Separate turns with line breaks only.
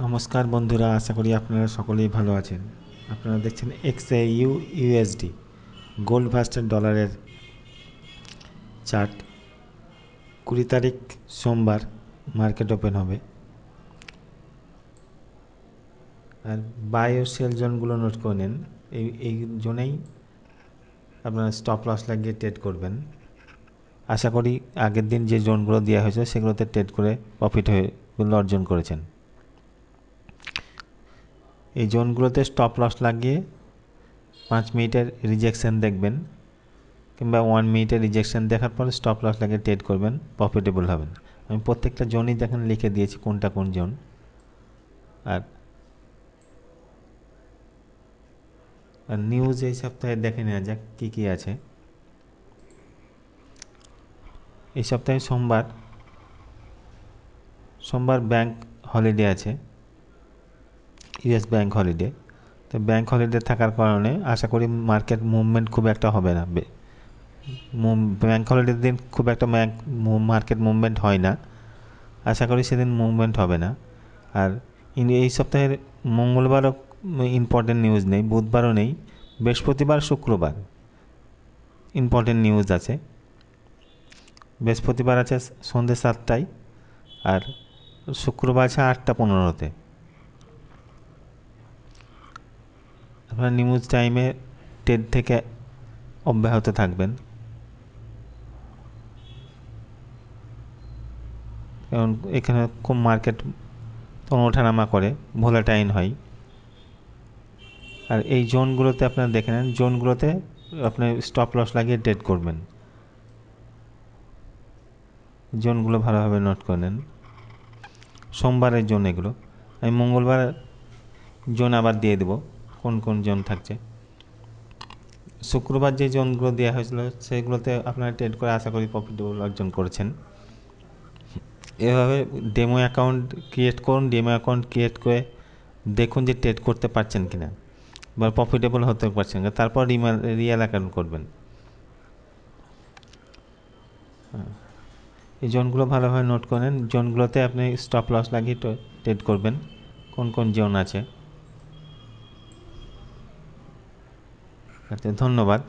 নমস্কার বন্ধুরা, আশা করি আপনারা সকলেই ভালো আছেন। আপনারা দেখছেন XAU USD গোল্ড ভার্সেস ডলারের চার্ট। 20 তারিখ সোমবার মার্কেট ওপেন হবে। আর বাই ও সেল জোনগুলো নোট করে নেন। এই জোনেই আপনারা স্টপ লস লাগিয়ে ট্রেড করবেন। আশা করি আগের দিন যে জোনগুলো দেওয়া হয়েছে সেগুলোতে ট্রেড করে প্রফিট অর্জন করেছেন। এই জোনগুলোতে স্টপ লস লাগিয়ে 5 মিনিটের রিজেকশন দেখবেন, কিংবা 1 মিনিটের রিজেকশন দেখার পর স্টপ লস লাগিয়ে ট্রেড করবেন, প্রফিটেবল হবেন। আমি প্রত্যেকটা জোনই দেখেন লিখে দিয়েছি কোনটা কোন জোন। আর নিউজ এই সপ্তাহে দেখে নেওয়া যাক কী কী আছে। এই সপ্তাহে সোমবার ব্যাংক হলিডে আছে, ইউএস ব্যাংক হলিডে। তো ব্যাংক হলিডে থাকার কারণে আশা করি মার্কেট মুভমেন্ট খুব একটা হবে না। ব্যাংক হলিডের দিন খুব একটা মার্কেট মুভমেন্ট হয় না, আশা করি সেদিন মুভমেন্ট হবে না। আর এই সপ্তাহের মঙ্গলবারও ইম্পর্টেন্ট নিউজ নেই, বুধবারও নেই, বৃহস্পতিবার শুক্রবার ইম্পর্টেন্ট নিউজ আছে। বৃহস্পতিবার আছে সন্ধ্যে 7টায়, আর শুক্রবার আছে 8টা 15-তে। আপনারা নিউজ টাইমে ট্রেড থেকে অব্যাহত থাকবেন, কারণ এখানে খুব মার্কেট ওঠানামা করে, ভোলাটাইল হয়। আর এই জোনগুলোতে আপনারা দেখে নেন, জোনগুলোতে আপনি স্টপ লস লাগিয়ে ট্রেড করবেন। জোনগুলো ভালোভাবে নোট করে নেন। সোমবারের জোন এগুলো। আমি মঙ্গলবার জোন আবার দিয়ে দেবো কোন কোন জোন থাকছে। শুক্রবার যে জোনগুলো দেওয়া হয়েছিল সেগুলোতে আপনারা ট্রেড করে আশা করি প্রফিটেবল অর্জন করেছেন। এভাবে ডেমো অ্যাকাউন্ট ক্রিয়েট করুন, ডেমো অ্যাকাউন্ট ক্রিয়েট করে দেখুন যে ট্রেড করতে পারছেন কিনা বা প্রফিটেবল হতে পারছেন কিনা, তারপর রিয়েল অ্যাকাউন্ট করবেন। এই জোনগুলো ভালোভাবে নোট করেন। জোনগুলোতে আপনি স্টপ লস লাগিয়ে ট্রেড করবেন, কোন কোন জোন আছে। আচ্ছা, ধন্যবাদ।